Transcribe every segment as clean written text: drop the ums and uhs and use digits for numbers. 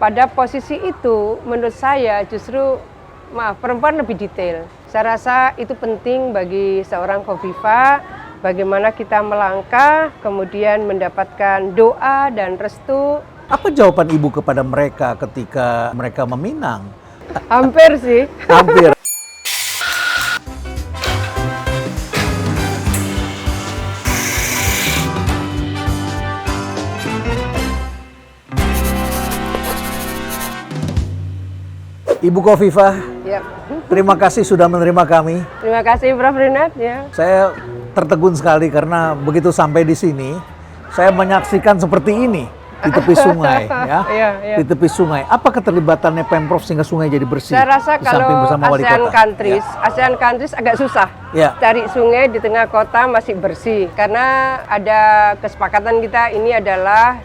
pada posisi itu menurut saya justru perempuan lebih detail. Saya rasa itu penting bagi seorang Khofifah, bagaimana kita melangkah, kemudian mendapatkan doa dan restu. Apa jawaban Ibu kepada mereka ketika mereka meminang? Hampir sih. Hampir. Ibu Khofifah, Ya. terima kasih sudah menerima kami. Terima kasih Prof. Rinat. Ya. Saya tertegun sekali karena begitu sampai di sini, saya menyaksikan seperti ini di tepi sungai, ya. Iya. Di tepi sungai. Apa keterlibatannya Pemprov sehingga sungai jadi bersih? Saya rasa di samping kalau bersama wali ASEAN kota? countries, ASEAN countries agak susah. Ya. Cari sungai di tengah kota masih bersih karena ada kesepakatan kita ini adalah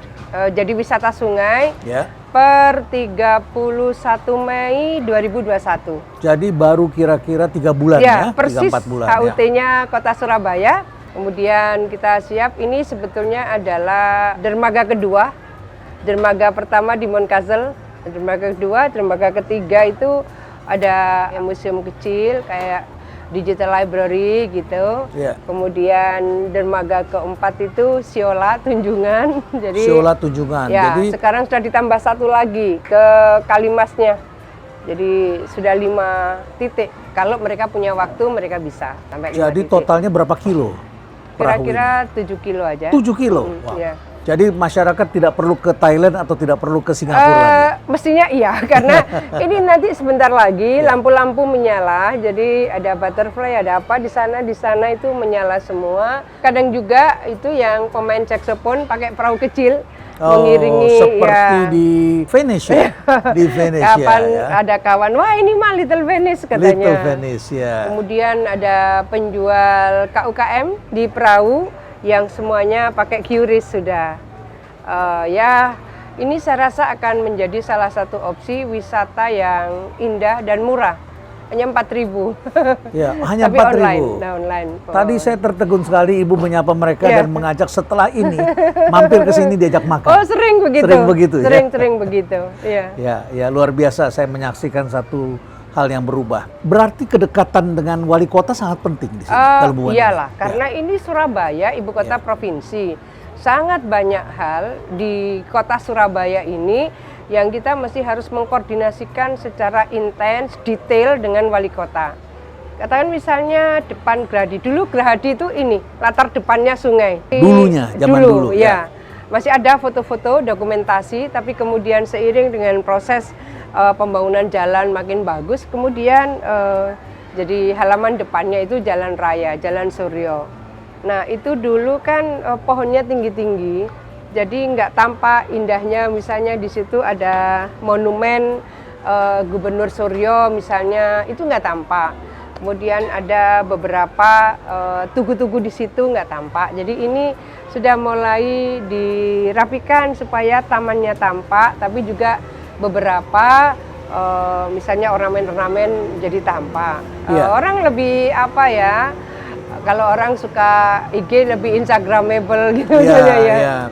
jadi wisata sungai. Ya. Per 31 Mei 2021. Jadi baru kira-kira 3 bulan ya? Persis 3-4 bulan. HUT-nya Kota Surabaya. Kemudian kita siap, ini sebetulnya adalah dermaga kedua. Dermaga pertama di Monkazel, dermaga kedua, dermaga ketiga itu ada museum kecil kayak digital library gitu. Ya. Kemudian dermaga keempat itu Siola Tunjungan. Jadi Siola Tunjungan. ya, Jadi sekarang sudah ditambah satu lagi ke Kalimasnya. Jadi sudah 5 titik. Kalau mereka punya waktu mereka bisa sampai 5 jadi titik. totalnya berapa kilo? perahu Kira-kira 7 kilo aja. 7 kilo. Wow. Ya. Jadi masyarakat tidak perlu ke Thailand atau tidak perlu ke Singapura lagi? Mestinya iya, karena ini nanti sebentar lagi lampu-lampu menyala, jadi ada butterfly, ada apa di sana itu menyala semua. Kadang juga itu yang pemain saxophone pakai perahu kecil mengiringi seperti di Venice ya? Di Venice kapan ya. ada kawan, wah ini mah Little Venice katanya. Little Venice ya. Kemudian ada penjual KUKM di perahu yang semuanya pakai QRIS sudah. Ya, ini saya rasa akan menjadi salah satu opsi wisata yang indah dan murah. Hanya 4.000. Ya, hanya Tapi 4.000. online. Tadi saya tertegun sekali Ibu menyapa mereka Ya. dan mengajak setelah ini mampir ke sini diajak makan. Oh, sering begitu. Sering begitu ya. Sering begitu. Iya. Ya, luar biasa saya menyaksikan satu hal yang berubah. Berarti kedekatan dengan wali kota sangat penting di sini dalam hubungan ini. Iyalah, karena ini Surabaya, ibu kota provinsi. Sangat banyak hal di kota Surabaya ini yang kita mesti harus mengkoordinasikan secara intens, detail dengan wali kota. Katakan misalnya depan Gerahadi. Dulu Gerahadi itu ini, latar depannya sungai. Dulunya, zaman dulu. Ya. Masih ada foto-foto, dokumentasi, tapi kemudian seiring dengan proses pembangunan jalan makin bagus, kemudian jadi halaman depannya itu jalan raya, Jalan Suryo. Nah itu dulu kan pohonnya tinggi-tinggi, jadi nggak tampak indahnya. Misalnya di situ ada monumen Gubernur Suryo misalnya, itu nggak tampak. Kemudian ada beberapa tugu-tugu di situ nggak tampak. Jadi ini sudah mulai dirapikan supaya tamannya tampak, tapi juga beberapa misalnya ornamen-ornamen jadi tampak. Orang lebih apa ya? Kalau orang suka IG lebih Instagramable gitu ya.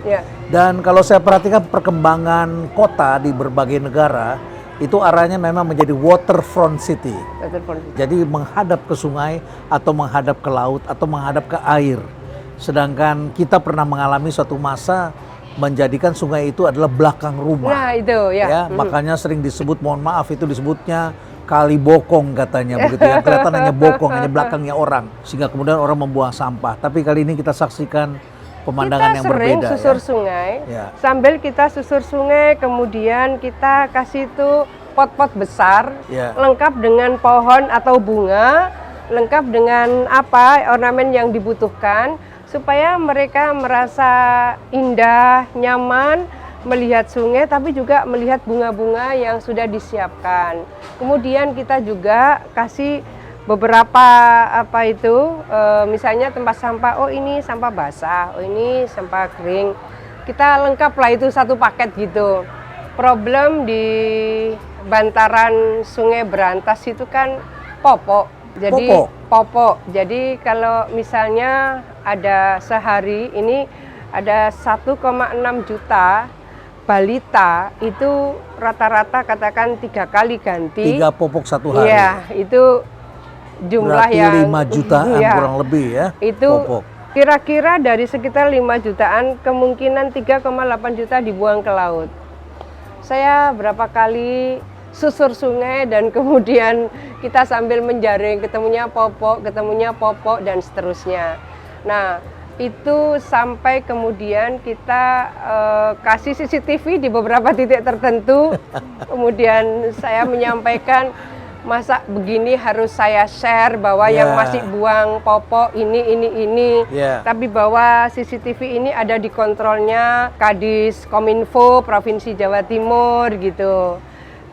Dan kalau saya perhatikan perkembangan kota di berbagai negara itu arahnya memang menjadi waterfront city. Jadi menghadap ke sungai atau menghadap ke laut atau menghadap ke air. Sedangkan kita pernah mengalami suatu masa menjadikan sungai itu adalah belakang rumah. Nah itu ya. Makanya sering disebut, mohon maaf itu disebutnya kali bokong katanya begitu ya. Kelihatan hanya bokong, hanya belakangnya orang. Sehingga kemudian orang membuang sampah. Tapi kali ini kita saksikan pemandangan yang berbeda. Kita sering susur sungai, sambil kita susur sungai, kemudian kita kasih itu pot-pot besar, lengkap dengan pohon atau bunga, lengkap dengan apa ornamen yang dibutuhkan, supaya mereka merasa indah, nyaman melihat sungai, tapi juga melihat bunga-bunga yang sudah disiapkan. Kemudian kita juga kasih beberapa apa itu, misalnya tempat sampah, oh ini sampah basah, oh ini sampah kering. Kita lengkap lah itu satu paket gitu. Problem di bantaran Sungai Berantas itu kan popok. Jadi popok. Jadi kalau misalnya ada sehari ini ada 1,6 juta balita itu rata-rata katakan 3 kali ganti. 3 popok 1 hari. Iya, itu jumlah berarti yang 5 jutaan ya, kurang lebih ya. Itu popok. Kira-kira dari sekitar 5 jutaan, kemungkinan 3,8 juta dibuang ke laut. Saya berapa kali susur sungai dan kemudian kita sambil menjaring, ketemunya popok, dan seterusnya. Nah, itu sampai kemudian kita kasih CCTV di beberapa titik tertentu. Kemudian saya menyampaikan, masa begini harus saya share bahwa yang masih buang popok ini. Tapi bahwa CCTV ini ada di kontrolnya Kadis Kominfo Provinsi Jawa Timur gitu.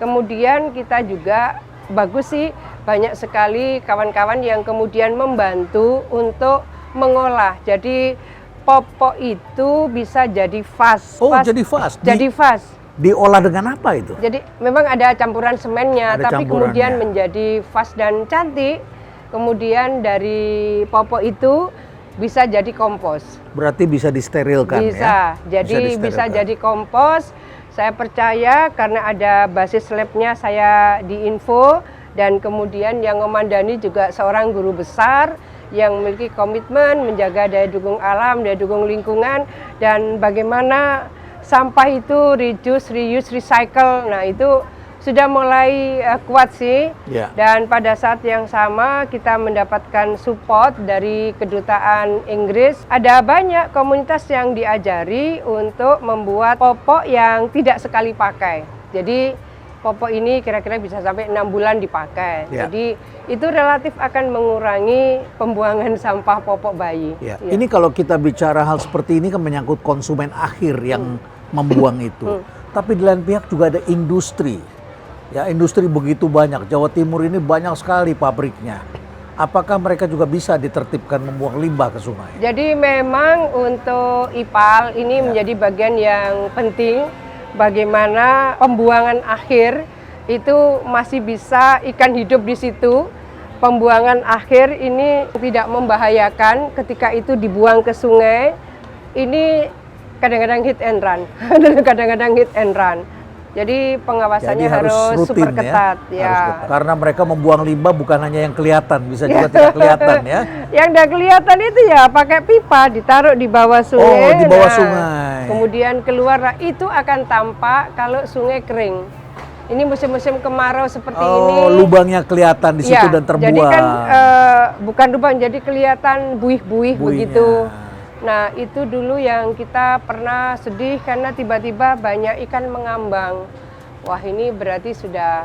Kemudian kita juga bagus sih, banyak sekali kawan-kawan yang kemudian membantu untuk mengolah. Jadi popok itu bisa jadi vas. Jadi vas. Jadi vas. Diolah dengan apa itu? Jadi memang ada campuran semennya, tapi kemudian menjadi vas dan cantik. Kemudian dari popok itu bisa jadi kompos. Berarti bisa disterilkan bisa. Ya? Bisa jadi kompos. Saya percaya karena ada basis labnya saya di Info, dan kemudian yang memandani juga seorang guru besar yang memiliki komitmen menjaga daya dukung alam, daya dukung lingkungan, dan bagaimana sampah itu reduce, reuse, recycle. Nah, itu sudah mulai kuat sih. Dan pada saat yang sama kita mendapatkan support dari kedutaan Inggris. Ada banyak komunitas yang diajari untuk membuat popok yang tidak sekali pakai. Jadi popok ini kira-kira bisa sampai 6 bulan dipakai. Jadi itu relatif akan mengurangi pembuangan sampah popok bayi. Ini kalau kita bicara hal seperti ini kan menyangkut konsumen akhir yang membuang itu. Tapi di lain pihak juga ada industri. Ya, industri begitu banyak. Jawa Timur ini banyak sekali pabriknya. Apakah mereka juga bisa ditertibkan membuang limbah ke sungai? Jadi memang untuk IPAL ini menjadi bagian yang penting. Bagaimana pembuangan akhir itu masih bisa ikan hidup di situ. Pembuangan akhir ini tidak membahayakan ketika itu dibuang ke sungai. Ini kadang-kadang hit and run. Jadi pengawasannya harus super ketat ya. Karena mereka membuang limbah bukan hanya yang kelihatan, bisa juga tidak kelihatan ya. Yang tidak kelihatan itu ya pakai pipa ditaruh di bawah sungai. Di bawah sungai. Kemudian keluar, itu akan tampak kalau sungai kering. Ini musim-musim kemarau seperti ini. Lubangnya kelihatan di situ dan terbuang. Jadi kan bukan lubang, jadi kelihatan buih-buih begitu. Nah, itu dulu yang kita pernah sedih karena tiba-tiba banyak ikan mengambang. Wah, ini berarti sudah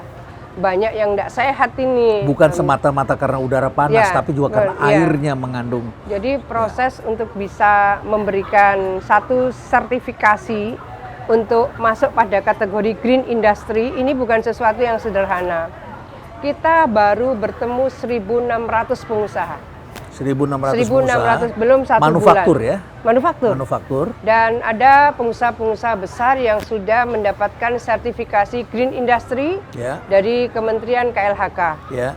banyak yang tidak sehat ini. Bukan semata-mata karena udara panas, tapi juga karena airnya mengandung. Jadi proses untuk bisa memberikan satu sertifikasi untuk masuk pada kategori green industry ini bukan sesuatu yang sederhana. Kita baru bertemu 1.600 pengusaha. 1.600 belum 1 manufaktur bulan. Manufaktur. Dan ada pengusaha-pengusaha besar yang sudah mendapatkan sertifikasi green industry dari Kementerian KLHK.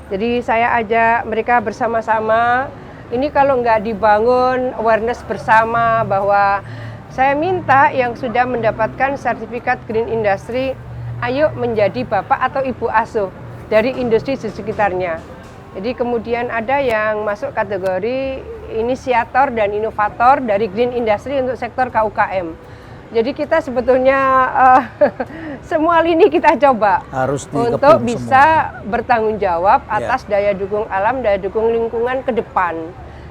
Jadi saya ajak mereka bersama-sama. Ini kalau nggak dibangun awareness bersama bahwa saya minta yang sudah mendapatkan sertifikat green industry, ayo menjadi bapak atau ibu asuh dari industri di sekitarnya. Jadi kemudian ada yang masuk kategori inisiator dan inovator dari green industry untuk sektor KUKM. Jadi kita sebetulnya semua lini kita coba harus untuk bisa bertanggung jawab atas daya dukung alam, daya dukung lingkungan ke depan.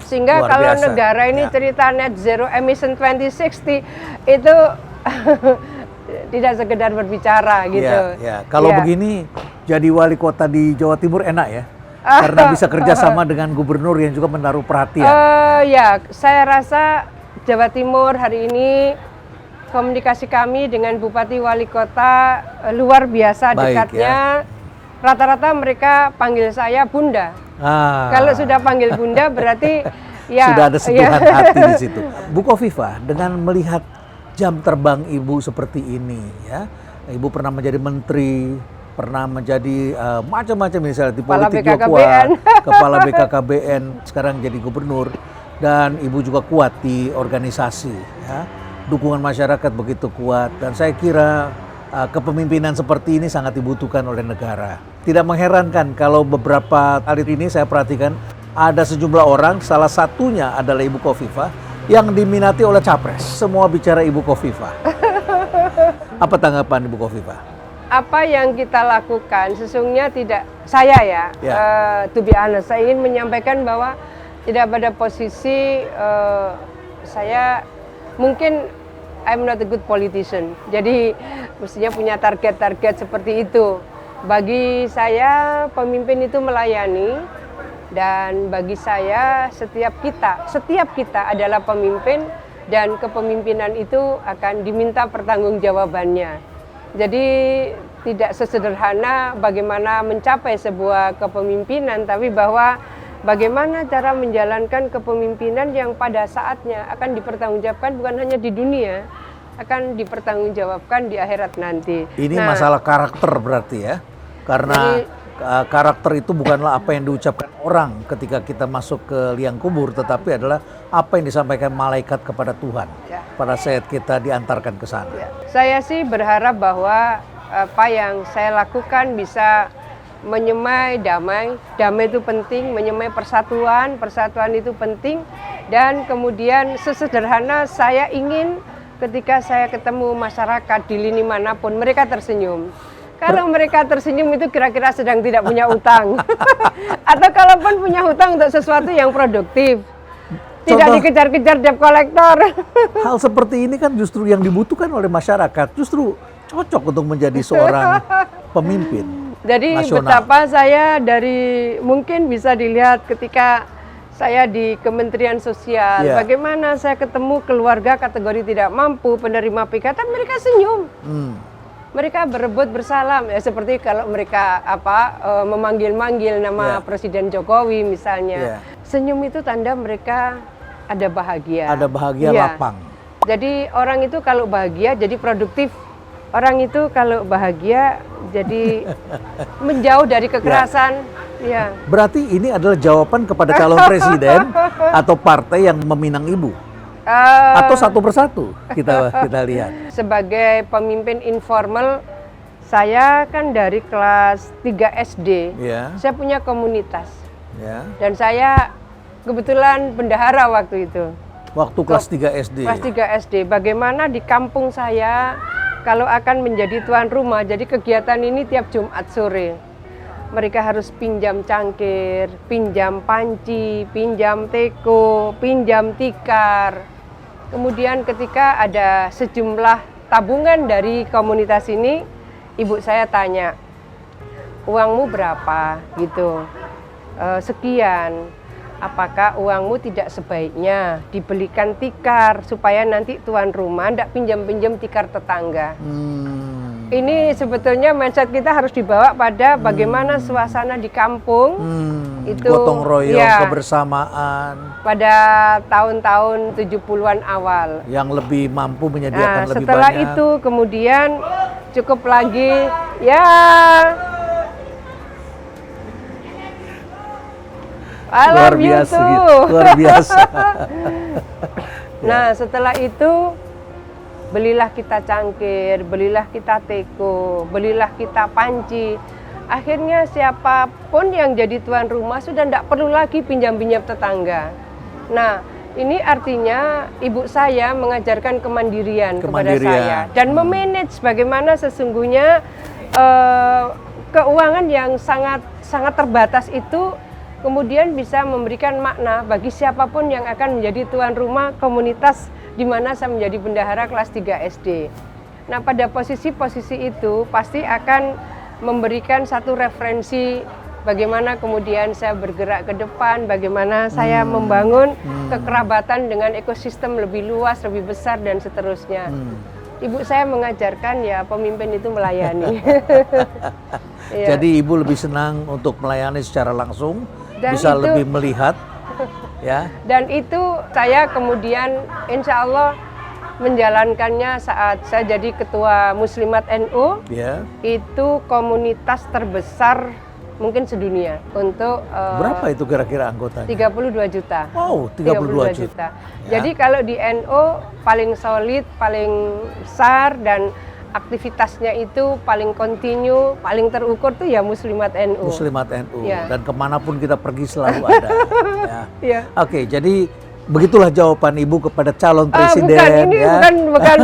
Sehingga kalau negara ini cerita net zero emission 2060 itu tidak sekedar berbicara gitu. Kalau begini jadi wali kota di Jawa Timur enak ya? Karena bisa kerjasama dengan gubernur yang juga menaruh perhatian. Saya rasa Jawa Timur hari ini komunikasi kami dengan Bupati Wali Kota luar biasa dekatnya. Rata-rata mereka panggil saya Bunda. Kalau sudah panggil Bunda berarti sudah ada sentuhan hati di situ. Bu Khofifah, dengan melihat jam terbang Ibu seperti ini, ya, Ibu pernah menjadi menteri, pernah menjadi macam-macam misalnya di politik Papua, kepala BKKBN, sekarang jadi gubernur, dan Ibu juga kuat di organisasi. Ya. dukungan masyarakat begitu kuat, dan saya kira kepemimpinan seperti ini sangat dibutuhkan oleh negara. Tidak mengherankan kalau beberapa hari ini saya perhatikan ada sejumlah orang, salah satunya adalah Ibu Khofifah, yang diminati oleh capres. Semua bicara Ibu Khofifah. Apa tanggapan Ibu Khofifah? Apa yang kita lakukan sesungguhnya tidak, saya to be honest, saya ingin menyampaikan bahwa tidak pada posisi saya mungkin I'm not a good politician. Jadi mestinya punya target-target seperti itu. Bagi saya pemimpin itu melayani, dan bagi saya setiap kita adalah pemimpin, dan kepemimpinan itu akan diminta pertanggungjawabannya. Jadi tidak sesederhana bagaimana mencapai sebuah kepemimpinan, tapi bahwa bagaimana cara menjalankan kepemimpinan yang pada saatnya akan dipertanggungjawabkan bukan hanya di dunia, akan dipertanggungjawabkan di akhirat nanti. Ini masalah karakter berarti ya, karena karakter itu bukanlah apa yang diucapkan orang ketika kita masuk ke liang kubur, tetapi adalah apa yang disampaikan malaikat kepada Tuhan pada saat kita diantarkan ke sana. Saya sih berharap bahwa apa yang saya lakukan bisa menyemai damai. Damai itu penting, menyemai persatuan itu penting. Dan kemudian sesederhana saya ingin ketika saya ketemu masyarakat di lini manapun, mereka tersenyum. Kalau mereka tersenyum itu kira-kira sedang tidak punya utang. Atau kalaupun punya hutang untuk sesuatu yang produktif. Tidak dikejar-kejar debt collector. Hal seperti ini kan justru yang dibutuhkan oleh masyarakat. Justru cocok untuk menjadi seorang pemimpin. Jadi nasional. Betapa saya mungkin bisa dilihat ketika saya di Kementerian Sosial, bagaimana saya ketemu keluarga kategori tidak mampu, penerima PKK, mereka senyum. Mereka berebut bersalam, ya seperti kalau mereka memanggil-manggil nama Presiden Jokowi misalnya. Senyum itu tanda mereka ada bahagia. Ada bahagia lapang. Jadi orang itu kalau bahagia jadi produktif. Orang itu kalau bahagia jadi menjauh dari kekerasan. Berarti ini adalah jawaban kepada calon presiden atau partai yang meminang Ibu? Atau satu persatu kita lihat. Sebagai pemimpin informal, saya kan dari kelas 3 SD. Saya punya komunitas. Dan saya kebetulan bendahara waktu itu. Waktu kelas 3 SD? Kelas 3 SD. Bagaimana di kampung saya kalau akan menjadi tuan rumah, jadi kegiatan ini tiap Jumat sore. Mereka harus pinjam cangkir, pinjam panci, pinjam teko, pinjam tikar. Kemudian ketika ada sejumlah tabungan dari komunitas ini, ibu saya tanya, uangmu berapa? Gitu. Sekian. Apakah uangmu tidak sebaiknya dibelikan tikar supaya nanti tuan rumah tidak pinjam-pinjam tikar tetangga? Ini sebetulnya mindset kita harus dibawa pada bagaimana suasana di kampung. Itu gotong royong, kebersamaan. Pada tahun-tahun 70-an awal. Yang lebih mampu menyediakan lebih banyak. Setelah itu kemudian cukup lagi luar biasa gitu. Luar biasa. Nah, setelah itu belilah kita cangkir, belilah kita teko, belilah kita panci. Akhirnya siapapun yang jadi tuan rumah sudah tidak perlu lagi pinjam-pinjam tetangga. Nah, ini artinya ibu saya mengajarkan kemandirian kepada saya dan memanage bagaimana sesungguhnya keuangan yang sangat terbatas itu kemudian bisa memberikan makna bagi siapapun yang akan menjadi tuan rumah komunitas di mana saya menjadi bendahara kelas 3 SD. Nah, pada posisi-posisi itu pasti akan memberikan satu referensi bagaimana kemudian saya bergerak ke depan, bagaimana saya membangun kekerabatan dengan ekosistem lebih luas, lebih besar, dan seterusnya. Ibu saya mengajarkan pemimpin itu melayani. Jadi ibu lebih senang untuk melayani secara langsung, dan bisa lebih melihat, Dan itu saya kemudian insya Allah menjalankannya saat saya jadi ketua Muslimat NU. Itu komunitas terbesar mungkin sedunia untuk Berapa itu kira-kira anggotanya? 32 juta. Wow, 32 juta. Ya. Jadi kalau di NU paling solid, paling besar dan aktivitasnya itu paling kontinu, paling terukur tuh ya Muslimat NU. Muslimat NU. Ya. Dan kemanapun kita pergi selalu ada. Ya. Ya. Oke, jadi begitulah jawaban Ibu kepada calon presiden. Bukan, ini ya.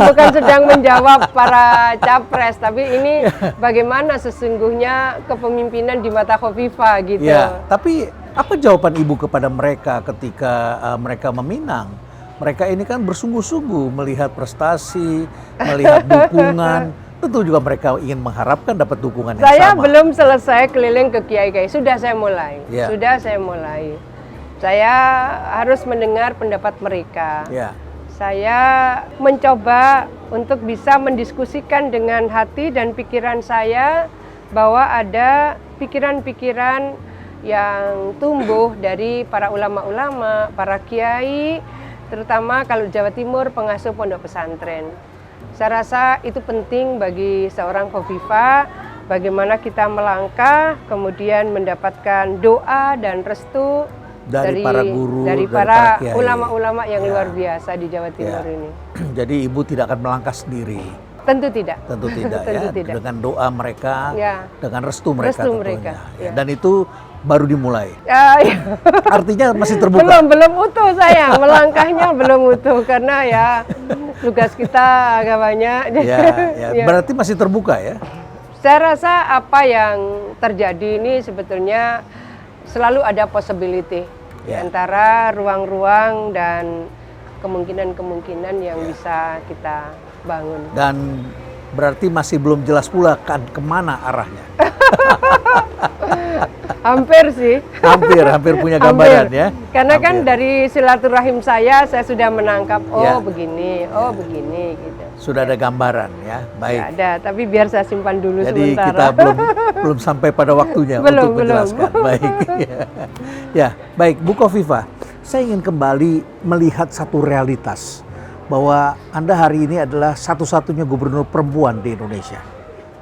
bukan sedang menjawab para capres, tapi ini bagaimana sesungguhnya kepemimpinan di mata Khofifah gitu. Ya, tapi apa jawaban Ibu kepada mereka ketika mereka meminang? Mereka ini kan bersungguh-sungguh melihat prestasi, melihat dukungan. Tentu juga mereka ingin mengharapkan dapat dukungan yang Saya sama. belum selesai keliling ke kiai-kiai, sudah saya mulai. Ya. Sudah saya mulai. Saya harus mendengar pendapat mereka. Ya. Saya mencoba untuk bisa mendiskusikan dengan hati dan pikiran saya bahwa ada pikiran-pikiran yang tumbuh dari para ulama-ulama, para kiai, terutama kalau Jawa Timur pengasuh pondok pesantren. Saya rasa itu penting bagi seorang Khofifah, bagaimana kita melangkah, kemudian mendapatkan doa dan restu Dari para guru, dari dari para kiai. ulama-ulama yang Ya. luar biasa di Jawa Timur Ya. ini. Jadi Ibu tidak akan melangkah sendiri. Tentu tidak. Tentu tidak Tentu ya. tidak. Dengan doa mereka, Ya. dengan restu mereka Restu tentunya. mereka, Ya. ya. Dan itu baru dimulai. Ya. Artinya masih terbuka. belum utuh saya, melangkahnya belum utuh karena ya tugas kita agak banyak. Ya, ya. Ya. Berarti masih terbuka ya. Saya rasa apa yang terjadi ini sebetulnya selalu ada possibility di Ya. antara ruang-ruang dan kemungkinan-kemungkinan yang Ya. bisa kita bangun. Dan berarti masih belum jelas pula kan kemana arahnya. Hampir sih. Hampir punya gambaran Hampir. ya. Karena kan Hampir. dari silaturahim saya sudah menangkap, Ya. begini, begini gitu. Sudah ada gambaran ya. Baik. Ya ada, tapi biar saya simpan dulu Jadi sementara. kita belum sampai pada waktunya Belum, untuk menjelaskan. Baik. Ya, baik Bu Khofifah. Saya ingin kembali melihat satu realitas bahwa Anda hari ini adalah satu-satunya gubernur perempuan di Indonesia.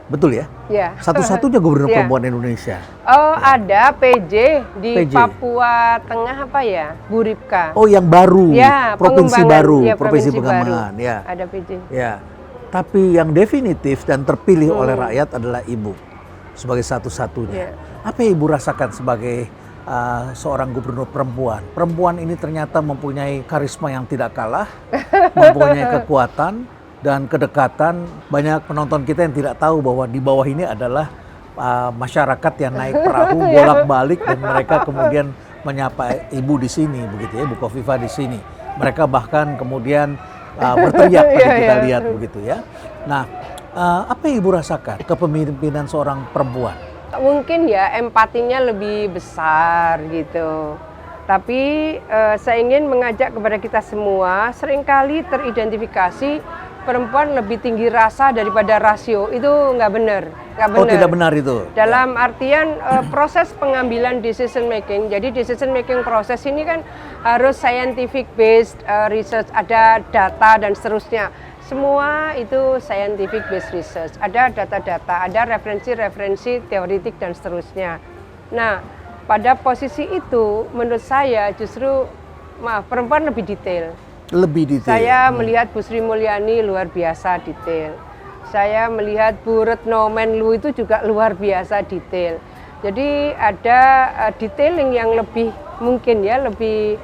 Betul ya? Ya. Satu-satunya gubernur Ya. perempuan di Indonesia. Oh, ada PJ di PJ. Papua Tengah apa ya? Buripka. Oh, yang baru, Ya, provinsi pengembangan. baru, Ya, provinsi baru. pengembangan, ya. Ada PJ. Ya. Tapi yang definitif dan terpilih oleh rakyat adalah Ibu sebagai satu-satunya. Ya. Apa yang Ibu rasakan sebagai seorang gubernur perempuan? Perempuan ini ternyata mempunyai karisma yang tidak kalah, mempunyai kekuatan dan kedekatan. Banyak penonton kita yang tidak tahu bahwa di bawah ini adalah masyarakat yang naik perahu bolak-balik dan mereka kemudian menyapa Ibu di sini, begitu ya, Bu Khofifah di sini. Mereka bahkan kemudian berteriak tadi kita lihat begitu ya. Nah, apa yang Ibu rasakan kepemimpinan seorang perempuan? Mungkin ya empatinya lebih besar gitu. Tapi saya ingin mengajak kepada kita semua, seringkali teridentifikasi perempuan lebih tinggi rasa daripada rasio. Itu nggak benar. Oh, tidak benar itu? Dalam artian proses pengambilan decision making. Jadi decision making proses ini kan harus scientific based research, ada data dan seterusnya. Semua itu scientific based research. Ada data-data, ada referensi-referensi teoritik dan seterusnya. Nah, pada posisi itu menurut saya justru perempuan lebih detail. Lebih detail. Saya melihat Bu Sri Mulyani luar biasa detail. Saya melihat Bu Retno Menlu itu juga luar biasa detail. Jadi ada detailing yang lebih mungkin ya lebih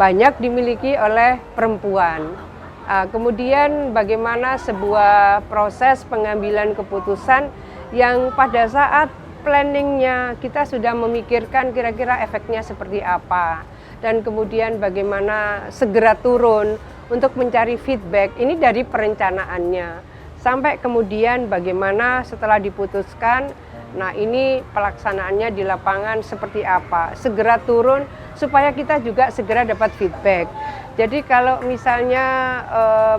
banyak dimiliki oleh perempuan. Kemudian bagaimana sebuah proses pengambilan keputusan yang pada saat planningnya kita sudah memikirkan kira-kira efeknya seperti apa. Dan kemudian bagaimana segera turun untuk mencari feedback, ini dari perencanaannya. Sampai kemudian bagaimana setelah diputuskan, nah ini pelaksanaannya di lapangan seperti apa. Segera turun supaya kita juga segera dapat feedback. Jadi kalau misalnya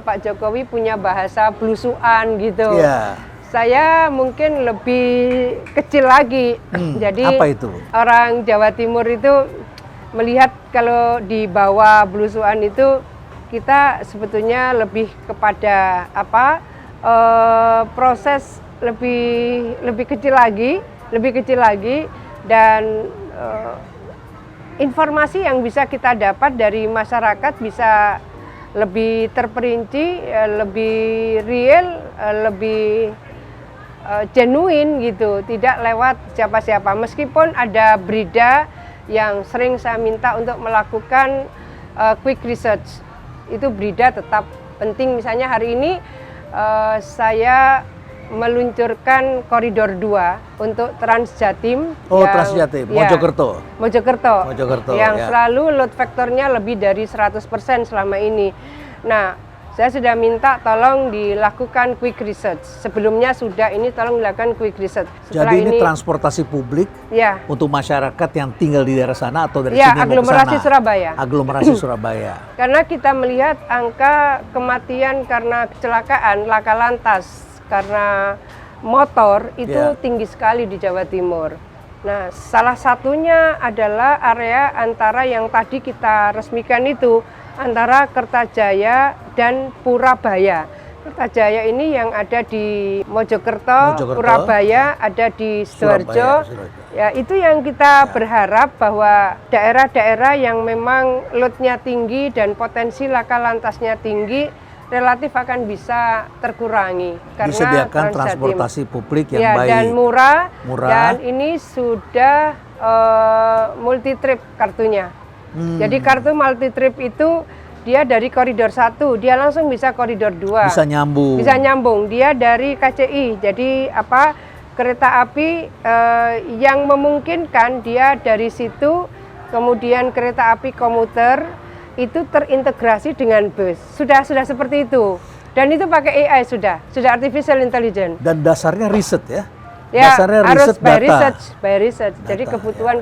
Pak Jokowi punya bahasa blusuan gitu, saya mungkin lebih kecil lagi. Jadi apa itu? Orang Jawa Timur itu melihat kalau di bawah blusuan itu kita sebetulnya lebih kepada proses lebih kecil lagi dan informasi yang bisa kita dapat dari masyarakat bisa lebih terperinci, lebih real, lebih genuine gitu, tidak lewat siapa-siapa. Meskipun ada berita yang sering saya minta untuk melakukan quick research, itu berita tetap penting. Misalnya hari ini saya meluncurkan koridor 2 untuk Trans Jatim. Trans Jatim, Mojokerto. Mojokerto. Yang selalu load factornya lebih dari 100% selama ini. Nah, saya sudah minta tolong dilakukan quick research. Sebelumnya sudah, ini tolong dilakukan quick research. Setelah jadi ini transportasi publik untuk masyarakat yang tinggal di daerah sana atau dari sini mau ke sana. Aglomerasi Surabaya. Aglomerasi Surabaya. Karena kita melihat angka kematian karena kecelakaan laka lantas karena motor itu tinggi sekali di Jawa Timur. Nah, salah satunya adalah area antara yang tadi kita resmikan itu, antara Kertajaya dan Purabaya. Kertajaya ini yang ada di Mojokerto, Purabaya ada di Sidoarjo. Ya, itu yang kita berharap bahwa daerah-daerah yang memang loadnya tinggi dan potensi laka lantasnya tinggi relatif akan bisa terkurangi karena disediakan transportasi publik yang baik dan murah. Dan ini sudah multi trip kartunya. Jadi kartu multi trip itu dia dari koridor 1, dia langsung bisa koridor 2. Bisa nyambung. Dia dari KCI. Jadi kereta api yang memungkinkan dia dari situ, kemudian kereta api komuter itu terintegrasi dengan bus. Sudah seperti itu. Dan itu pakai AI sudah artificial intelligence. Dan dasarnya riset ya. Dasarnya harus by research. Jadi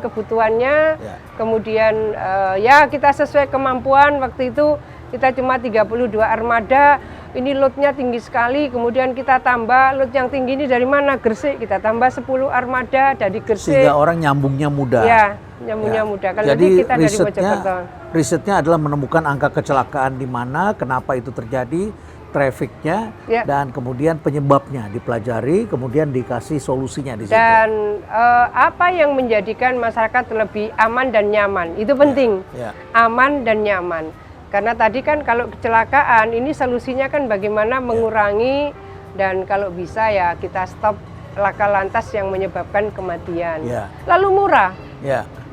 kebutuhannya, kemudian kita sesuai kemampuan. Waktu itu kita cuma 32 armada, ini loadnya tinggi sekali, kemudian kita tambah load yang tinggi ini dari mana? Gresik, kita tambah 10 armada dari Gresik. Sehingga orang nyambungnya mudah. Nyambungnya mudah. Kalau jadi kita dari Mojokerto. Risetnya adalah menemukan angka kecelakaan di mana, kenapa itu terjadi, trafiknya, dan kemudian penyebabnya dipelajari, kemudian dikasih solusinya di situ. Dan apa yang menjadikan masyarakat lebih aman dan nyaman, itu penting. Aman dan nyaman. Karena tadi kan kalau kecelakaan, ini solusinya kan bagaimana mengurangi, dan kalau bisa ya kita stop laka lantas yang menyebabkan kematian. Lalu murah.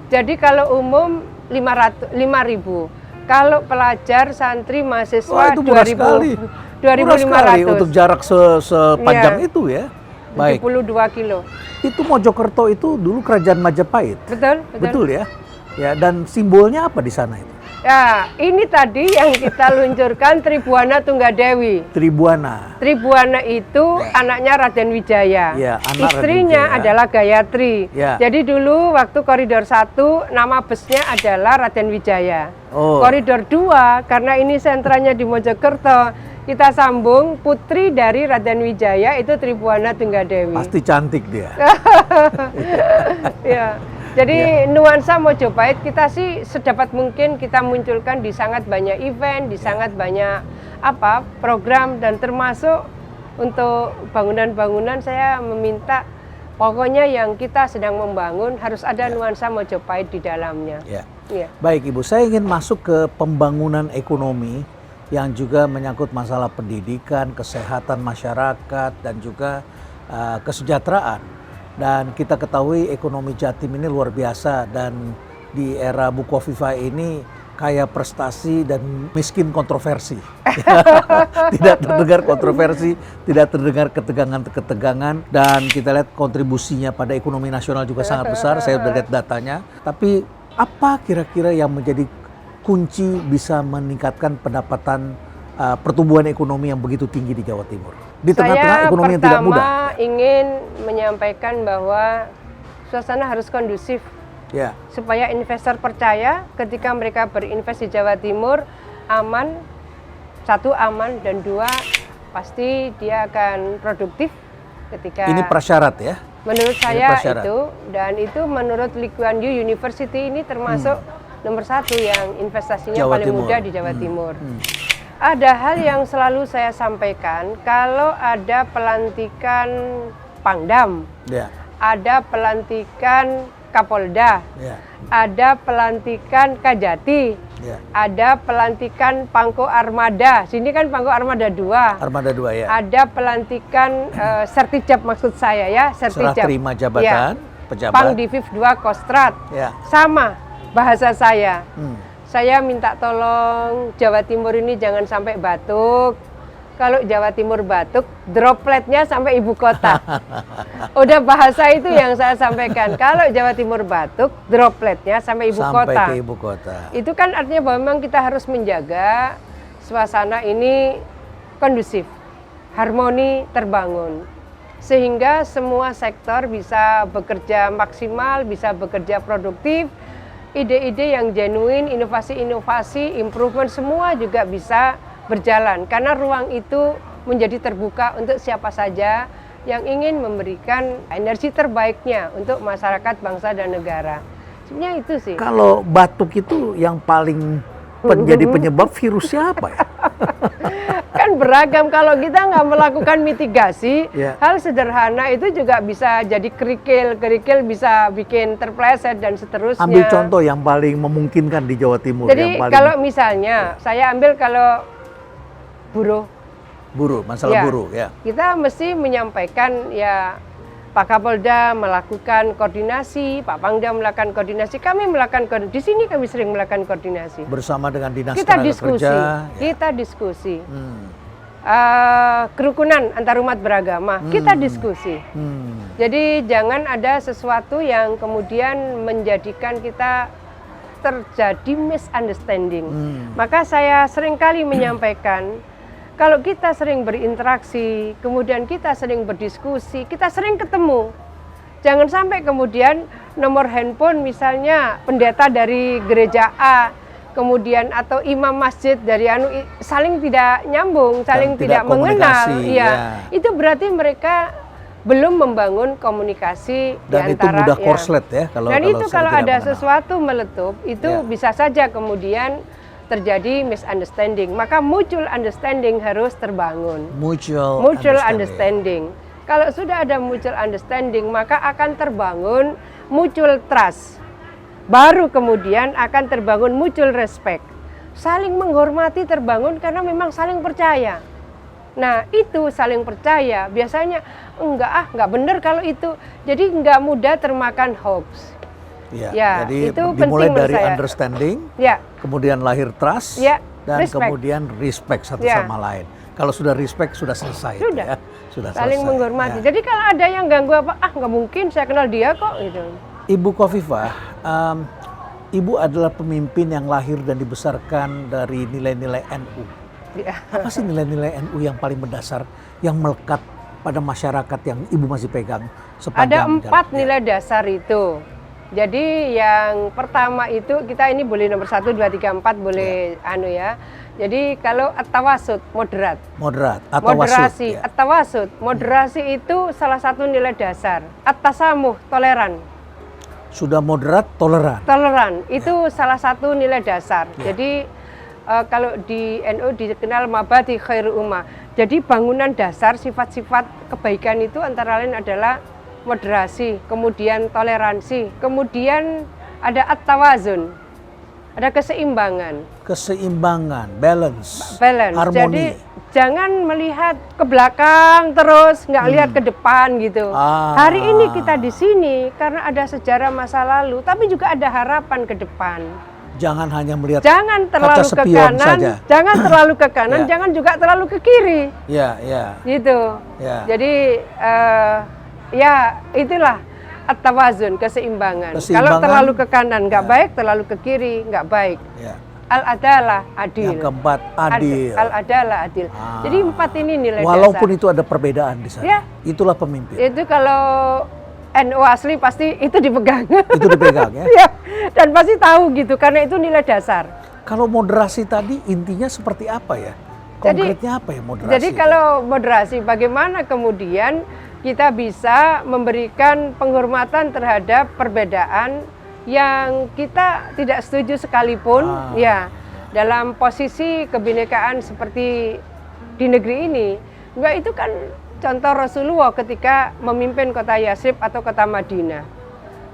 Jadi kalau umum 5.000. Kalau pelajar, santri, mahasiswa 2.500 untuk jarak sepanjang itu ya. 72 kilo. Itu Mojokerto itu dulu kerajaan Majapahit. Betul ya. Dan simbolnya apa di sana itu? Ya, ini tadi yang kita luncurkan Tribuana Tunggadewi. Tribuana itu anaknya Raden Wijaya. Istrinya adalah Gayatri. Jadi dulu waktu koridor 1 nama busnya adalah Raden Wijaya. Koridor 2 karena ini sentranya di Mojokerto, kita sambung putri dari Raden Wijaya itu Tribuana Tunggadewi. Pasti cantik dia. Jadi nuansa Mojopahit kita sih sedapat mungkin kita munculkan di sangat banyak event, di sangat banyak program, dan termasuk untuk bangunan-bangunan saya meminta pokoknya yang kita sedang membangun harus ada nuansa Mojopahit di dalamnya. Baik Ibu, saya ingin masuk ke pembangunan ekonomi yang juga menyangkut masalah pendidikan, kesehatan masyarakat, dan juga kesejahteraan. Dan kita ketahui ekonomi Jatim ini luar biasa, dan di era Bukoviva ini kaya prestasi dan miskin kontroversi. Tidak terdengar kontroversi, tidak terdengar ketegangan-ketegangan, dan kita lihat kontribusinya pada ekonomi nasional juga sangat besar. Saya sudah lihat datanya. Tapi apa kira-kira yang menjadi kunci bisa meningkatkan pendapatan pertumbuhan ekonomi yang begitu tinggi di Jawa Timur? Di tengah-tengah ekonomi yang tidak mudah. Saya pertama ingin menyampaikan bahwa suasana harus kondusif. Supaya investor percaya ketika mereka berinvest di Jawa Timur, aman, 1 aman, dan 2 pasti dia akan produktif ketika. Ini prasyarat ya? Menurut saya itu, dan itu menurut Lee Kuan Yew University ini termasuk nomor 1 yang investasinya paling mudah di Jawa Timur. Ada hal yang selalu saya sampaikan, kalau ada pelantikan Pangdam, ada pelantikan Kapolda, Ya. ada pelantikan Kajati, Ya. ada pelantikan Pangko Armada. Sini kan Pangko Armada 2. Armada 2 ya. Ada pelantikan sertijab maksud saya ya, Serah sertijab. terima jabatan, pejabat. Pang Diviv 2 Kostrad. Ya. Sama bahasa saya. Hmm. Saya minta tolong Jawa Timur ini jangan sampai batuk. Kalau Jawa Timur batuk, dropletnya sampai ibu kota. Udah bahasa itu yang saya sampaikan. Kalau Jawa Timur batuk, dropletnya sampai ibu kota. Sampai ke ibu kota. Itu kan artinya bahwa memang kita harus menjaga suasana ini kondusif, harmoni terbangun. Sehingga semua sektor bisa bekerja maksimal, bisa bekerja produktif, ide-ide yang genuine, inovasi-inovasi, improvement semua juga bisa berjalan. Karena ruang itu menjadi terbuka untuk siapa saja yang ingin memberikan energi terbaiknya untuk masyarakat, bangsa, dan negara. Sebenarnya itu sih. Kalau batuk itu yang paling menjadi penyebab virusnya apa ya? Kan beragam, kalau kita nggak melakukan mitigasi, Ya. hal sederhana itu juga bisa jadi kerikil bisa bikin terpleset dan seterusnya. Ambil contoh yang paling memungkinkan di Jawa Timur. Jadi yang paling kalau misalnya, saya ambil kalau buruh, masalah Ya. buruh ya. kita mesti menyampaikan ya Pak Kapolda melakukan koordinasi, Pak Pangdam melakukan koordinasi, kami melakukan koordinasi. Di sini kami sering melakukan koordinasi. Bersama dengan Dinas Kita Tenaga diskusi, Kerja. Ya. kita diskusi. Hmm. Kerukunan antarumat beragama, kita diskusi. Hmm. Jadi jangan ada sesuatu yang kemudian menjadikan kita terjadi misunderstanding. Maka saya seringkali menyampaikan, kalau kita sering berinteraksi, kemudian kita sering berdiskusi, kita sering ketemu. Jangan sampai kemudian nomor handphone misalnya pendeta dari gereja A, kemudian atau imam masjid dari saling tidak nyambung, saling tidak tidak mengenal. komunikasi, Iya. ya. Itu berarti mereka belum membangun komunikasi Dan di itu antara mudah ya. korslet ya kalau Dan itu saling kalau tidak ada mengenal. sesuatu meletup, itu Ya. bisa saja kemudian terjadi misunderstanding. Maka mutual understanding harus terbangun. Mutual Understanding. Kalau sudah ada mutual understanding, maka akan terbangun mutual trust. Baru kemudian akan terbangun mutual respect. Saling menghormati terbangun karena memang saling percaya. Nah, itu saling percaya. Biasanya nggak benar kalau itu. Jadi nggak mudah termakan hoax. Ya, jadi itu dimulai penting menurut dari saya. understanding, Ya, kemudian lahir trust, Ya, dan respect. kemudian respect satu Ya. sama lain. Kalau sudah respect sudah selesai. itu Sudah. Ya. Sudah saling selesai. menghormati. Ya. Jadi kalau ada yang ganggu apa, nggak mungkin, saya kenal dia kok gitu. Ibu Khofifah, Ibu adalah pemimpin yang lahir dan dibesarkan dari nilai-nilai NU. Ya. Apa sih nilai-nilai NU yang paling mendasar, yang melekat pada masyarakat yang Ibu masih pegang sepanjang Ada 4 jalan? nilai dasar itu. Jadi yang pertama itu kita ini boleh nomor 1, 2, 3, 4 boleh ya. Jadi kalau at-tawasud, moderat. Moderat atau Moderasi, wasut, ya. at-tawasud. Moderasi itu salah satu nilai dasar. At-tasamuh, toleran. Sudah moderat, toleran. Toleran itu salah satu nilai dasar. Ya. Jadi kalau di NU dikenal mabadi khairu ummah. Jadi bangunan dasar sifat-sifat kebaikan itu antara lain adalah moderasi, kemudian toleransi, kemudian ada at-tawazun, ada keseimbangan. Keseimbangan, balance, Balance. harmoni. Jadi jangan melihat ke belakang terus, nggak lihat ke depan gitu. Hari ini kita di sini karena ada sejarah masa lalu, tapi juga ada harapan ke depan. Jangan hanya melihat Jangan terlalu kaca ke spion kanan, saja. jangan terlalu ke kanan, Ya. jangan juga terlalu ke kiri, Ya, ya. gitu. Ya. Jadi ya itulah at-tawazun, keseimbangan. Kalau Keseimbangan. terlalu ke kanan nggak baik, terlalu ke kiri nggak baik. Ya. Al-adalah adil. Yang keempat, adil. Al-adalah adil. Jadi 4 ini nilai Walaupun dasar. itu ada perbedaan di sana. Ya. Itulah pemimpin. Itu kalau NU asli pasti itu dipegang. Itu dipegang ya. Ya, dan pasti tahu gitu karena itu nilai dasar. Kalau moderasi tadi intinya seperti apa ya? Konkretnya apa ya moderasi? Jadi kalau moderasi, bagaimana kemudian kita bisa memberikan penghormatan terhadap perbedaan yang kita tidak setuju sekalipun, ya dalam posisi kebinekaan seperti di negeri ini. Juga itu kan contoh Rasulullah ketika memimpin kota Yathrib atau kota Madinah.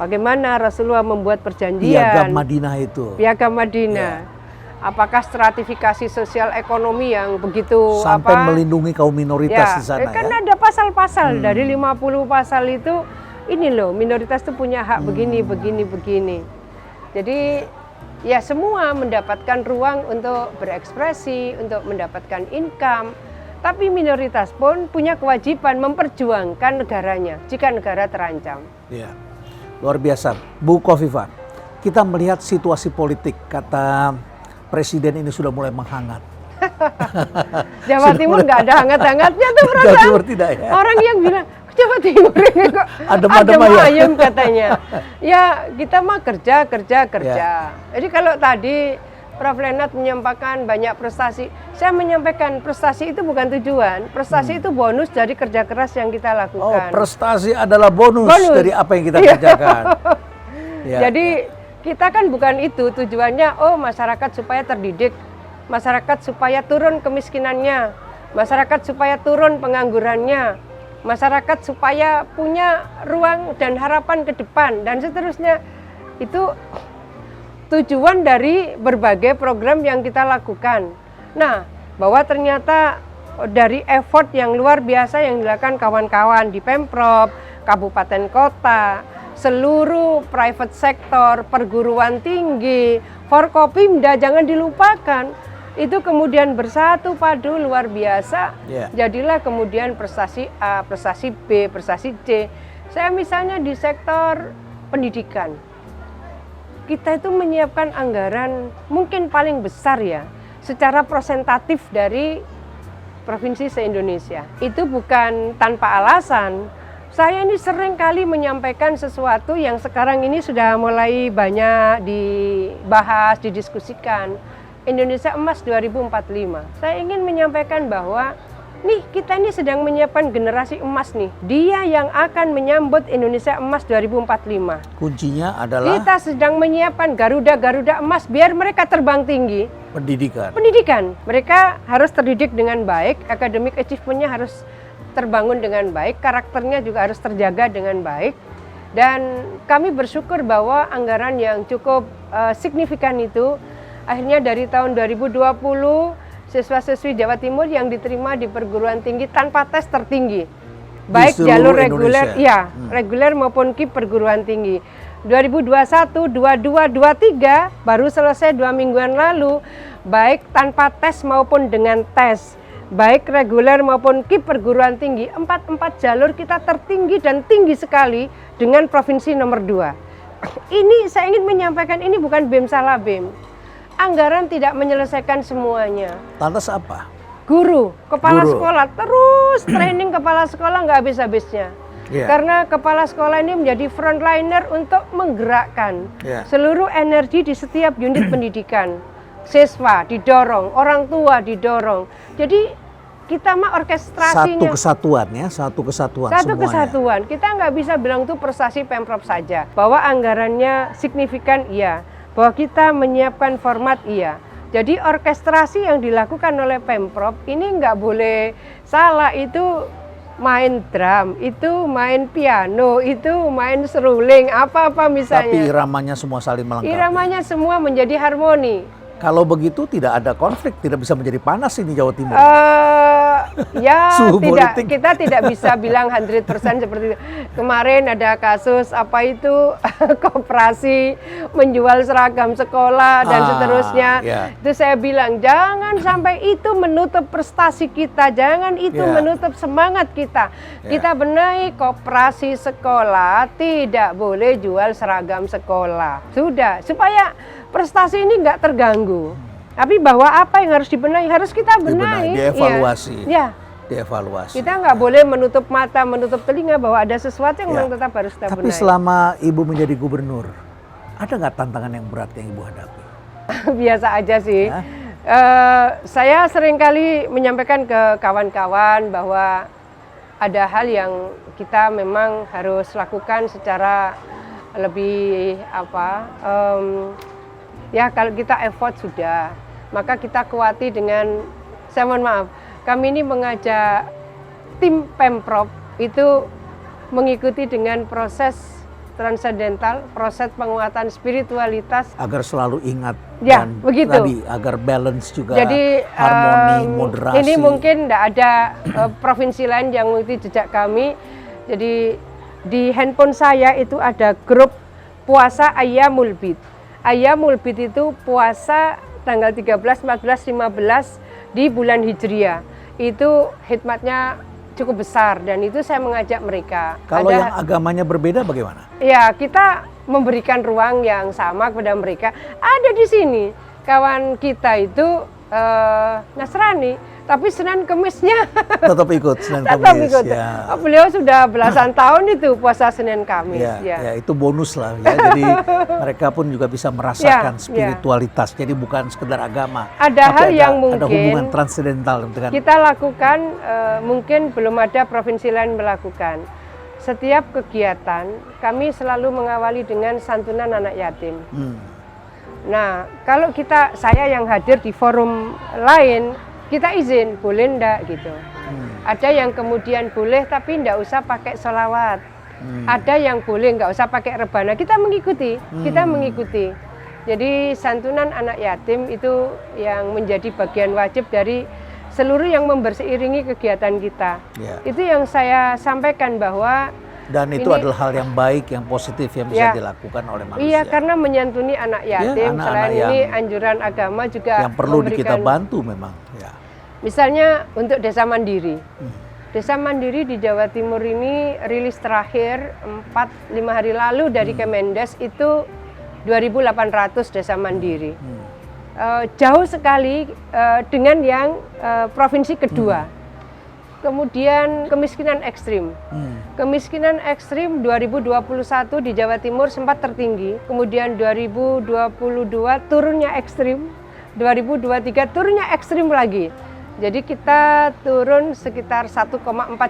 Bagaimana Rasulullah membuat perjanjian Piagam Madinah itu. Piagam Madinah. Apakah stratifikasi sosial ekonomi yang begitu sampai melindungi kaum minoritas di sana kan ada pasal-pasal dari 50 pasal itu, ini loh minoritas itu punya hak begini. Jadi ya semua mendapatkan ruang untuk berekspresi, untuk mendapatkan income. Tapi minoritas pun punya kewajiban memperjuangkan negaranya jika negara terancam. Ya, luar biasa. Bu Kofifa, kita melihat situasi politik, kata Presiden ini sudah mulai menghangat. Jawa Timur nggak ada hangat-hangatnya tuh, Jawa Timur tidak ya? Orang yang bilang, Jawa Timur ini kok adem ayem katanya. Ya kita mah kerja. Ya. Jadi kalau tadi Prof. Lenat menyampaikan banyak prestasi, saya menyampaikan prestasi itu bukan tujuan, prestasi itu bonus dari kerja keras yang kita lakukan. Oh, prestasi adalah bonus dari apa yang kita kerjakan. Jadi kita kan bukan itu tujuannya, masyarakat supaya terdidik, masyarakat supaya turun kemiskinannya, masyarakat supaya turun penganggurannya, masyarakat supaya punya ruang dan harapan ke depan, dan seterusnya. Itu tujuan dari berbagai program yang kita lakukan. Nah, bahwa ternyata dari effort yang luar biasa yang dilakukan kawan-kawan di Pemprov, kabupaten kota, seluruh private sector, perguruan tinggi, Forkopimda jangan dilupakan. Itu kemudian bersatu padu luar biasa. Jadilah kemudian prestasi A, prestasi B, prestasi C. Saya misalnya di sektor pendidikan. Kita itu menyiapkan anggaran mungkin paling besar ya, secara prosentatif dari provinsi se-Indonesia. Itu bukan tanpa alasan. Saya ini sering kali menyampaikan sesuatu yang sekarang ini sudah mulai banyak dibahas, didiskusikan. Indonesia Emas 2045. Saya ingin menyampaikan bahwa kita ini sedang menyiapkan generasi emas nih. Dia yang akan menyambut Indonesia Emas 2045. Kuncinya adalah kita sedang menyiapkan Garuda emas biar mereka terbang tinggi. Pendidikan. Mereka harus terdidik dengan baik, academic achievement-nya harus terbangun dengan baik, karakternya juga harus terjaga dengan baik. Dan kami bersyukur bahwa anggaran yang cukup signifikan itu akhirnya dari tahun 2020 siswa-siswi Jawa Timur yang diterima di perguruan tinggi tanpa tes tertinggi, baik jalur reguler, reguler maupun KIP perguruan tinggi. 2021, 22, 23 baru selesai 2 mingguan lalu, baik tanpa tes maupun dengan tes, baik reguler maupun KIP perguruan tinggi, 4 jalur kita tertinggi dan tinggi sekali dengan provinsi nomor 2. Ini saya ingin menyampaikan, ini bukan BEM salah BEM. Anggaran tidak menyelesaikan semuanya. Lantas apa? Guru, kepala sekolah, terus training kepala sekolah nggak habis-habisnya. Karena kepala sekolah ini menjadi frontliner untuk menggerakkan seluruh energi di setiap unit pendidikan. Siswa didorong, orang tua didorong. Jadi kita mah orkestrasinya satu kesatuan. Kita nggak bisa bilang itu prestasi Pemprov saja. Bahwa anggarannya signifikan, iya. Bahwa kita menyiapkan format, iya. Jadi orkestrasi yang dilakukan oleh Pemprov ini nggak boleh salah. Itu main drum, itu main piano, itu main seruling, apa-apa misalnya. Tapi iramanya semua saling melengkapi. Iramanya semua menjadi harmoni. Kalau begitu tidak ada konflik, tidak bisa menjadi panas ini Jawa Timur. Ya kita tidak bisa bilang 100% seperti itu. Kemarin ada kasus apa itu koperasi menjual seragam sekolah dan seterusnya. Itu saya bilang jangan sampai itu menutup prestasi kita, jangan itu menutup semangat kita. Kita benahi koperasi sekolah, tidak boleh jual seragam sekolah. Sudah, supaya prestasi ini nggak terganggu. Tapi bahwa apa yang harus dibenahi, harus kita benahi. Dievaluasi. Dievaluasi. Kita nggak boleh menutup mata, menutup telinga bahwa ada sesuatu yang memang tetap harus kita benahi. Tapi selama Ibu menjadi gubernur, ada nggak tantangan yang berat yang Ibu hadapi? Biasa aja sih. Saya seringkali menyampaikan ke kawan-kawan bahwa ada hal yang kita memang harus lakukan secara lebih kalau kita effort sudah, maka kita kuati dengan, saya mohon maaf, kami ini mengajak tim Pemprov itu mengikuti dengan proses transendental, proses penguatan spiritualitas. Agar selalu ingat Ya, dan begitu. tadi agar balance juga, Jadi harmoni, moderasi. ini mungkin tidak ada provinsi lain yang mengikuti jejak kami. Jadi di handphone saya itu ada grup puasa Ayyamul Bid. Ayyamul Bid itu puasa tanggal 13, 14, 15 di bulan Hijriah. Itu hikmatnya cukup besar dan itu saya mengajak mereka. Kalau yang agamanya berbeda bagaimana? Ya, kita memberikan ruang yang sama kepada mereka. Ada di sini kawan kita itu Nasrani, tapi Senin Kemisnya Tetap ikut Senin tetap Kamis. ikut. Ya. Beliau sudah belasan tahun itu puasa Senin Kamis. Ya, itu bonus lah ya. Jadi mereka pun juga bisa merasakan spiritualitas. Jadi bukan sekedar agama. Ada tapi hal yang ada mungkin hubungan transendental dengan kita lakukan, mungkin belum ada provinsi lain melakukan. Setiap kegiatan kami selalu mengawali dengan santunan anak yatim. Nah, kalau saya yang hadir di forum lain, kita izin, boleh enggak gitu. Ada yang kemudian boleh tapi enggak usah pakai sholawat. Ada yang boleh enggak usah pakai rebana. Kita mengikuti. Jadi santunan anak yatim itu yang menjadi bagian wajib dari seluruh yang seiringi kegiatan kita. Itu yang saya sampaikan bahwa dan itu adalah hal yang baik, yang positif yang bisa dilakukan oleh manusia. Iya, karena menyantuni anak yatim, selain ini anjuran agama juga yang perlu kita bantu memang. Ya. Misalnya untuk desa mandiri. Desa mandiri di Jawa Timur ini rilis terakhir 4-5 hari lalu dari Kemendes itu 2.800 desa mandiri. Jauh sekali dengan yang provinsi kedua. Kemudian kemiskinan ekstrim. Kemiskinan ekstrim 2021 di Jawa Timur sempat tertinggi. Kemudian 2022 turunnya ekstrim. 2023 turunnya ekstrim lagi. Jadi kita turun sekitar 1,4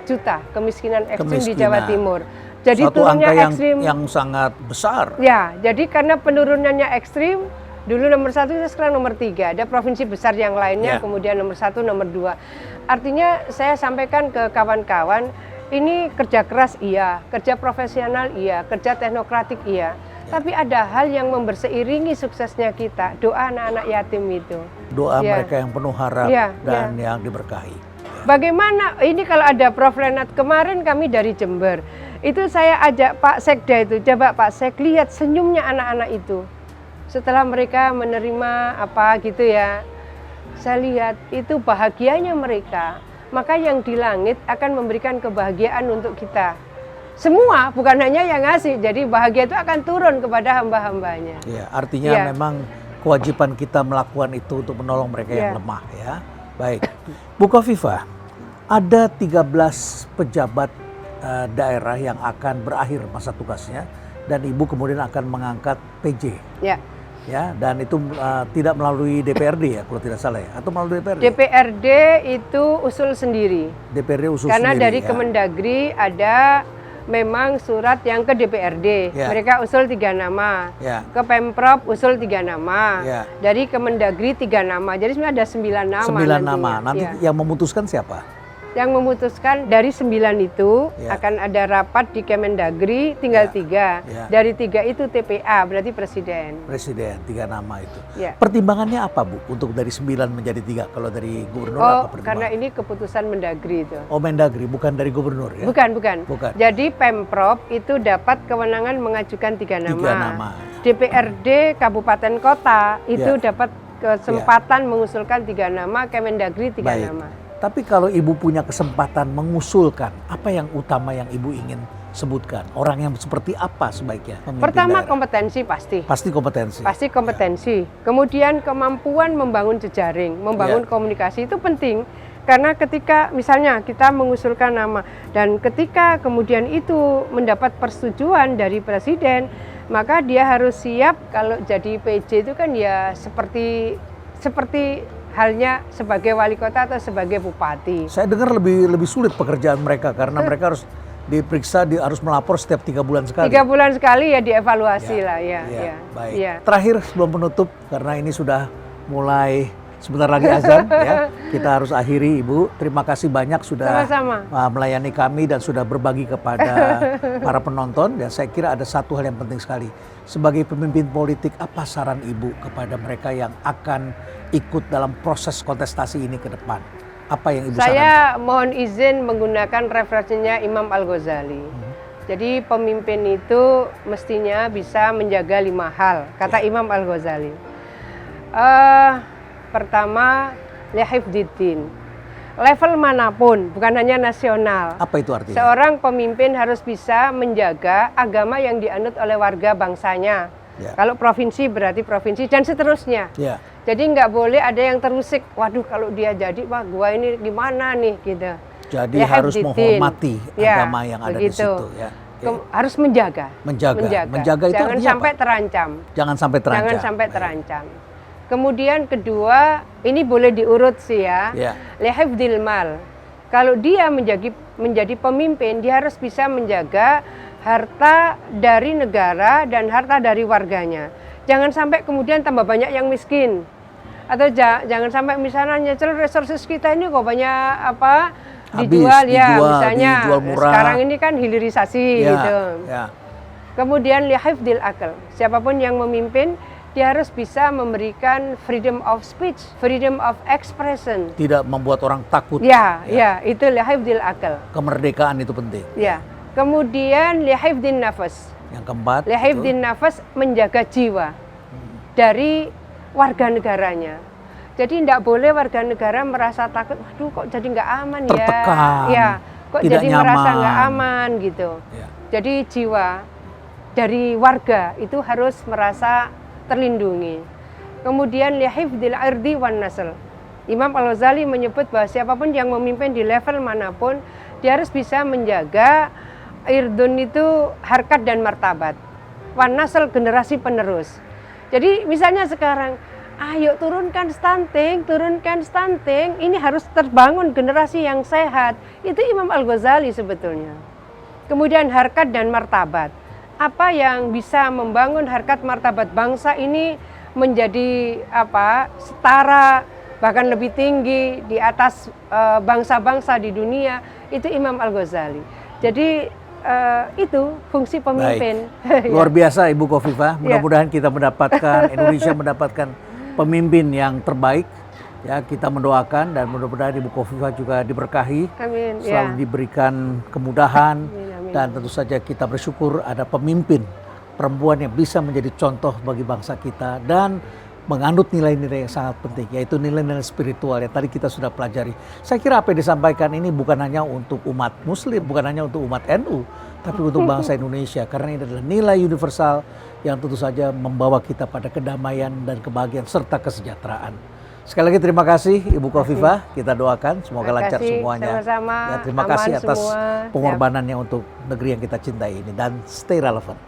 juta kemiskinan ekstrim di Jawa Timur. Jadi satu turunnya angka ekstrim yang sangat besar. Ya, jadi karena penurunannya ekstrim, dulu nomor 1, sekarang nomor 3. Ada provinsi besar yang lainnya, kemudian nomor 1, nomor 2. Artinya saya sampaikan ke kawan-kawan, ini kerja keras iya, kerja profesional iya, kerja teknokratik iya. Tapi ada hal yang seiringi suksesnya kita, doa anak-anak yatim itu. Doa mereka yang penuh harap dan yang diberkahi. Bagaimana, ini kalau ada Prof. Renat, kemarin kami dari Jember, itu saya ajak Pak Sekda itu, coba Pak Sek lihat senyumnya anak-anak itu. Setelah mereka menerima apa gitu ya, saya lihat itu bahagianya mereka. Maka yang di langit akan memberikan kebahagiaan untuk kita. Semua, bukan hanya yang ngasih. Jadi bahagia itu akan turun kepada hamba-hambanya. Ya, artinya memang kewajiban kita melakukan itu untuk menolong mereka yang lemah ya. Baik, Bu Khofifah, ada 13 pejabat daerah yang akan berakhir masa tugasnya dan Ibu kemudian akan mengangkat PJ. Ya, dan itu tidak melalui DPRD ya, kalau tidak salah ya, atau melalui DPRD? DPRD itu usul sendiri. DPRD usul karena sendiri. Karena dari Kemendagri ada memang surat yang ke DPRD. Mereka usul 3 nama. Ke Pemprov usul 3 nama. Dari Kemendagri 3 nama. Jadi sebenarnya ada 9 nama. 9 nama. Nanti yang memutuskan siapa? Yang memutuskan dari 9 itu akan ada rapat di Kemendagri, tinggal 3. Dari 3 itu TPA, berarti Presiden. Presiden, 3 nama itu. Pertimbangannya apa Bu untuk dari 9 menjadi 3? Kalau dari Gubernur apa pertimbangan? Karena ini keputusan Mendagri itu. Oh, Mendagri, bukan dari Gubernur ya? Bukan. Jadi Pemprov itu dapat kewenangan mengajukan 3 nama. 3 nama. DPRD Kabupaten Kota itu dapat kesempatan mengusulkan 3 nama, Kemendagri 3 nama. Tapi kalau Ibu punya kesempatan mengusulkan, apa yang utama yang Ibu ingin sebutkan? Orang yang seperti apa sebaiknya? Pertama kompetensi pasti. Pasti kompetensi. Pasti kompetensi. Kemudian kemampuan membangun jejaring, membangun komunikasi itu penting. Karena ketika misalnya kita mengusulkan nama dan ketika kemudian itu mendapat persetujuan dari Presiden, maka dia harus siap kalau jadi PJ itu kan ya seperti halnya sebagai wali kota atau sebagai bupati. Saya dengar lebih sulit pekerjaan mereka karena mereka harus diperiksa, harus melapor setiap 3 bulan sekali. 3 bulan sekali ya dievaluasi lah ya. Baik. Terakhir sebelum penutup karena ini sudah mulai sebentar lagi azan ya. Kita harus akhiri Ibu. Terima kasih banyak sudah Sama-sama. melayani kami dan sudah berbagi kepada para penonton. Dan saya kira ada satu hal yang penting sekali. Sebagai pemimpin politik, apa saran Ibu kepada mereka yang akan ikut dalam proses kontestasi ini ke depan? Apa yang Ibu sarankan? Saya mohon izin menggunakan referensinya Imam Al-Ghazali. Jadi pemimpin itu mestinya bisa menjaga 5 hal, kata Imam Al-Ghazali. Pertama, lihifdziddin. Level manapun, bukan hanya nasional. Apa itu artinya? Seorang pemimpin harus bisa menjaga agama yang dianut oleh warga bangsanya. Ya. Kalau provinsi berarti provinsi dan seterusnya. Ya. Jadi nggak boleh ada yang terusik, waduh kalau dia jadi, wah gua ini gimana nih gitu. Jadi harus menghormati agama yang ada di situ ya. Harus menjaga. Menjaga itu jangan sampai terancam. Jangan sampai terancam. Jangan sampai terancam. Kemudian kedua, ini boleh diurut sih ya. Lihifdzil mal. Kalau dia menjadi pemimpin, dia harus bisa menjaga harta dari negara dan harta dari warganya. Jangan sampai kemudian tambah banyak yang miskin. Atau jangan sampai misalnya nyecel resources kita ini kok banyak apa dijual misalnya dijual murah. Sekarang ini kan hilirisasi gitu. Kemudian lihifdzil akal. Siapapun yang memimpin dia harus bisa memberikan freedom of speech, freedom of expression. Tidak membuat orang takut. Itu lihifdzil akal. Kemerdekaan itu penting. Ya. Kemudian lihifdzin nafas. Yang keempat, lihifdzin nafas, menjaga jiwa dari warga negaranya. Jadi tidak boleh warga negara merasa takut, waduh kok jadi nggak aman tertekan, kok tidak jadi nyaman. Merasa nggak aman gitu. Jadi jiwa dari warga itu harus merasa terlindungi. Kemudian lihifdzil irdi wan nasl. Imam Al-Ghazali menyebut bahwa siapapun yang memimpin di level manapun dia harus bisa menjaga irdun itu harkat dan martabat. Wan nasl, generasi penerus. Jadi misalnya sekarang, ayo turunkan stunting, ini harus terbangun generasi yang sehat. Itu Imam Al-Ghazali sebetulnya. Kemudian harkat dan martabat. Apa yang bisa membangun harkat martabat bangsa ini menjadi setara bahkan lebih tinggi di atas bangsa-bangsa di dunia, itu Imam Al-Ghazali. Jadi itu fungsi pemimpin. Luar biasa Ibu Khofifah. Mudah-mudahan kita mendapatkan Indonesia mendapatkan pemimpin yang terbaik. Ya, kita mendoakan dan mudah-mudahan Ibu Khofifah juga diberkahi. Amin. Selalu diberikan kemudahan. Amin. Dan tentu saja kita bersyukur ada pemimpin perempuan yang bisa menjadi contoh bagi bangsa kita dan menganut nilai-nilai yang sangat penting, yaitu nilai-nilai spiritual yang tadi kita sudah pelajari. Saya kira apa yang disampaikan ini bukan hanya untuk umat Muslim, bukan hanya untuk umat NU, tapi untuk bangsa Indonesia. Karena ini adalah nilai universal yang tentu saja membawa kita pada kedamaian dan kebahagiaan serta kesejahteraan. Sekali lagi terima kasih Ibu Khofifah, kita doakan semoga lancar semuanya. Sama-sama. Ya, terima kasih atas semua. pengorbanannya untuk negeri yang kita cintai ini dan stay relevant.